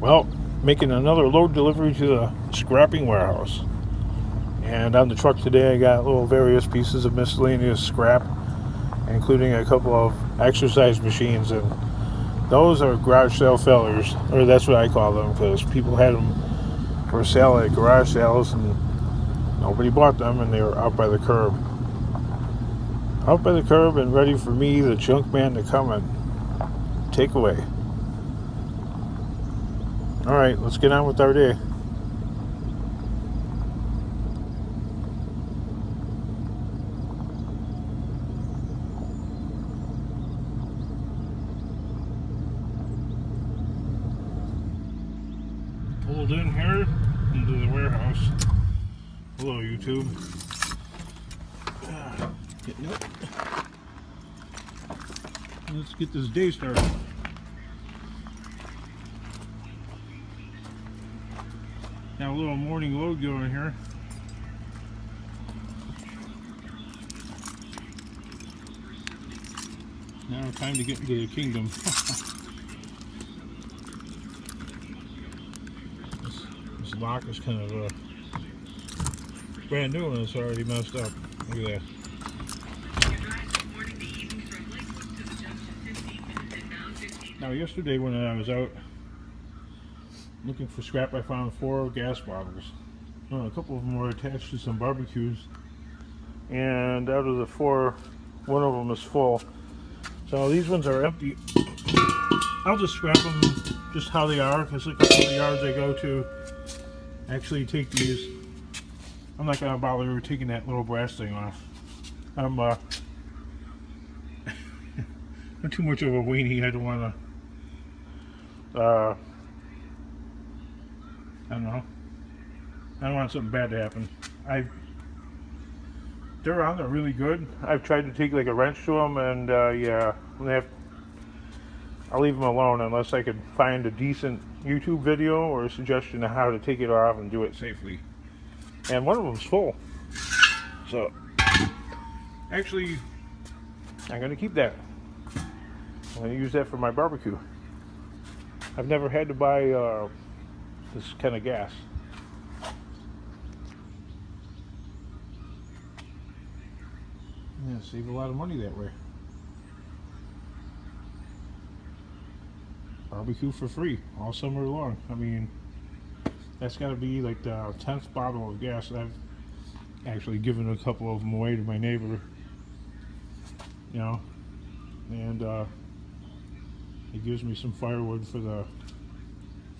Well, making another load delivery to the scrapping warehouse. And on the truck today, I got little various pieces of miscellaneous scrap, including a couple of exercise machines. And those are garage sale failures, or that's what I call them, because people had them for sale at garage sales and nobody bought them, and they were out by the curb. Out by the curb and ready for me, the junk man, to come and take away. Alright, let's get on with our day. Pulled in here into the warehouse. Hello, YouTube. Getting up. Let's get this day started. Got a little morning load going here. Now time to get into the kingdom. This lock is kind of brand new and it's already messed up. Look at that. Now yesterday when I was out looking for scrap, I found 4 gas bottles. A couple of them were attached to some barbecues, and out of the 4, one of them is full. So these ones are empty. I'll just scrap them just how they are, because look at all the yards I go to actually take these. I'm not gonna bother taking that little brass thing off. I'm too much of a weenie. I don't want to I don't know. I don't want something bad to happen. They're really good. I've tried to take like a wrench to them, and yeah, I'll leave them alone unless I could find a decent YouTube video or a suggestion of how to take it off and do it safely. And one of them's full, so actually, I'm gonna keep that. I'm gonna use that for my barbecue. I've never had to buy this kind of gas. Yeah, save a lot of money that way. Barbecue for free all summer long. I mean, that's got to be like the 10th bottle of gas. I've actually given a couple of them away to my neighbor, you know, and it gives me some firewood for the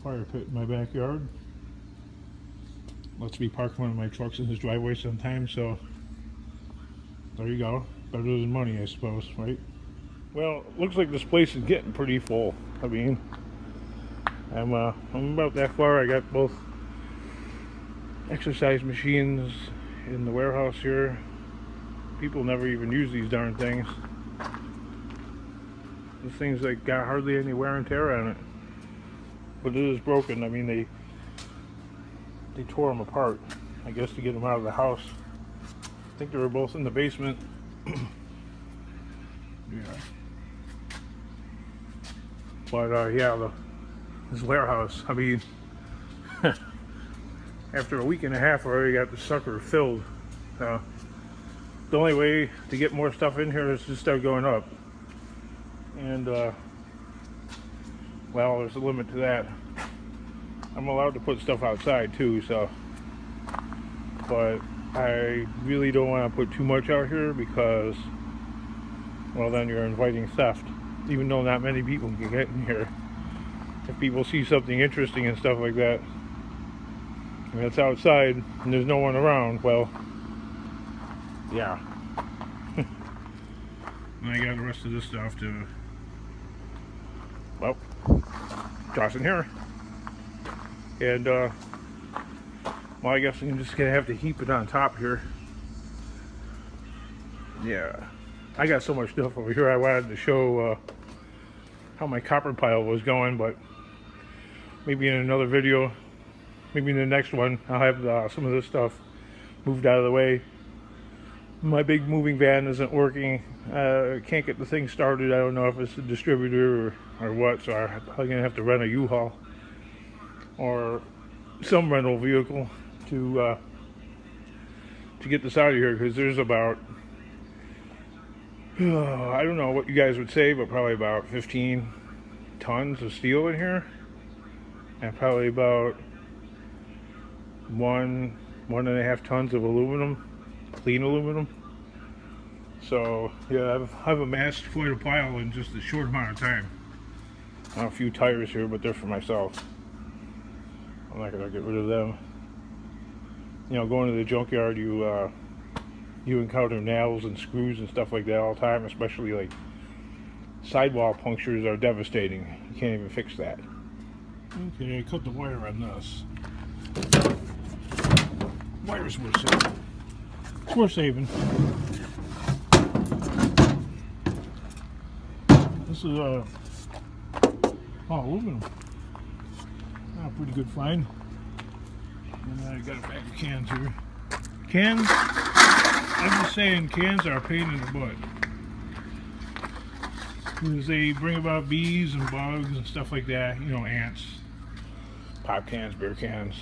fire pit in my backyard. Lets me park one of my trucks in his driveway sometimes, so there you go. Better than money, I suppose, right? Well, looks like this place is getting pretty full. I mean, I'm about that far. I got both exercise machines in the warehouse here. People never even use these darn things. This thing's like got hardly any wear and tear on it, but it is broken. I mean, they tore them apart, I guess, to get them out of the house. I think they were both in the basement. Yeah. But yeah, this warehouse, I mean, after a week and a half, I already got the sucker filled. The only way to get more stuff in here is to start going up. And, well, there's a limit to that. I'm allowed to put stuff outside too, so. But I really don't want to put too much out here because, well, then you're inviting theft. Even though not many people can get in here. If people see something interesting and stuff like that, and it's outside and there's no one around, well, yeah. And I got the rest of this stuff to, well, toss in here. And, well, I guess I'm just gonna have to heap it on top here. Yeah. I got so much stuff over here. I wanted to show how my copper pile was going, but maybe in another video, maybe in the next one, I'll have some of this stuff moved out of the way. My big moving van isn't working. Can't get the thing started. I don't know if it's a distributor or what, so I'm probably gonna have to rent a U-Haul. or some rental vehicle to get this out of here, because there's about I don't know what you guys would say, but probably about 15 tons of steel in here, and probably about 1.5 tons of aluminum, clean aluminum. So yeah, I've amassed quite a pile in just a short amount of time. I have a few tires here, but they're for myself. I'm not gonna get rid of them. You know, going to the junkyard, you encounter nails and screws and stuff like that all the time, especially like sidewall punctures are devastating. You can't even fix that. Okay, I cut the wire on this. Wire's worth saving. It's worth saving. This is aluminum. Pretty good find. And I got a bag of cans here. Cans, I'm just saying, cans are a pain in the butt, because they bring about bees and bugs and stuff like that. You know, ants. Pop cans, beer cans.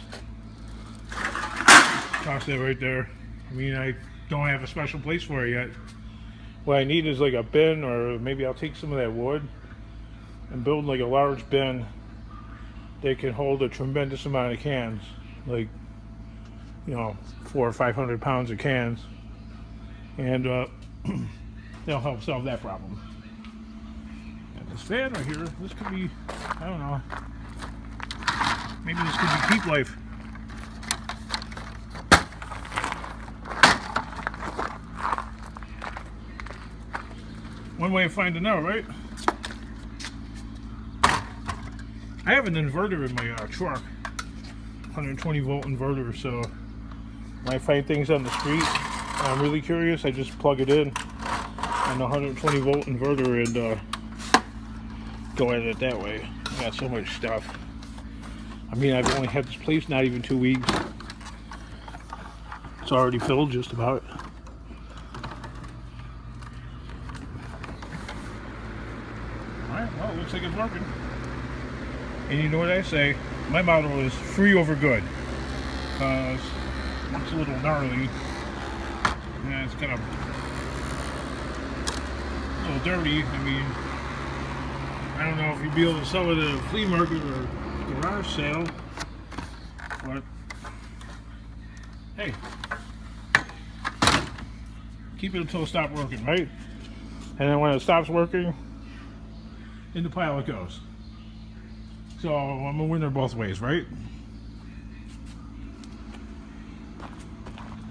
Toss that right there. I mean, I don't have a special place for it yet. What I need is like a bin, or maybe I'll take some of that wood and build like a large bin that can hold a tremendous amount of cans, like, you know, 400 or 500 pounds of cans, and they'll help solve that problem. And this fan right here, this could be, I don't know, maybe this could be peak life. One way of finding out, right? I have an inverter in my truck, 120 volt inverter, so when I find things on the street and I'm really curious, I just plug it in on the 120 volt inverter and go at it that way. I got so much stuff. I mean, I've only had this place not even 2 weeks. It's already filled just about. Alright, well, it looks like it's working. And you know what I say? My motto is free over good. Because it's a little gnarly. Yeah, it's kind of a little dirty. I mean, I don't know if you'd be able to sell it at a flea market or garage sale. But, hey. Keep it until it stops working, right? And then when it stops working, in the pile it goes. So I'm a winner both ways, right?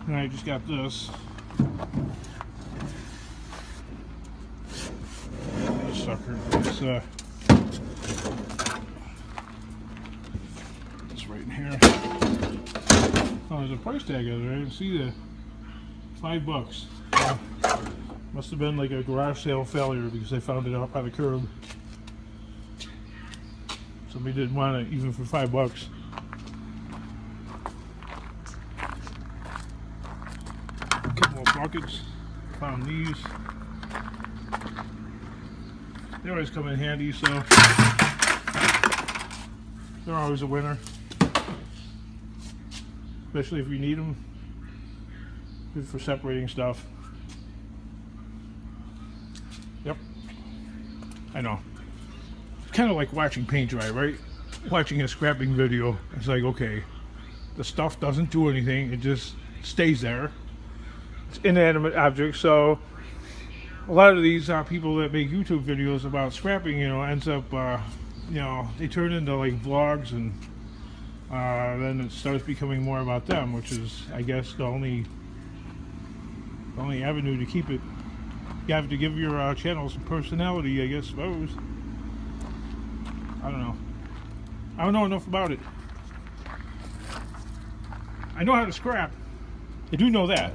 And I just got this. This sucker. It's right in here. Oh, there's a price tag on it. I didn't see that. $5. Must have been like a garage sale failure, because I found it out by the curb. Somebody didn't want it even for $5. A couple of buckets. Found these. They always come in handy, so they're always a winner. Especially if you need them. Good for separating stuff. Yep. I know. Kind of like watching paint dry, right? Watching a scrapping video, it's like, okay, the stuff doesn't do anything, it just stays there. It's inanimate objects. So a lot of these people that make YouTube videos about scrapping, you know, ends up you know, they turn into like vlogs, and then it starts becoming more about them, which is, I guess, the only avenue to keep it. You have to give your channel some personality, I guess, suppose. I don't know. I don't know enough about it. I know how to scrap. I do know that.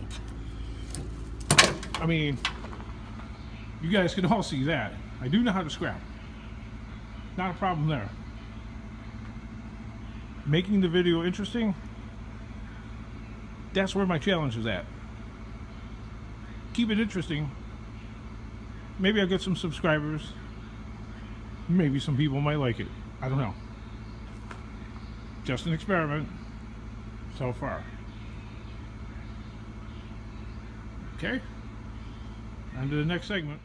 I mean, you guys can all see that. I do know how to scrap. Not a problem there. Making the video interesting, that's where my challenge is at. Keep it interesting. Maybe I'll get some subscribers. Maybe some people might like it. I don't know. just an experiment so far. Okay, on to the next segment.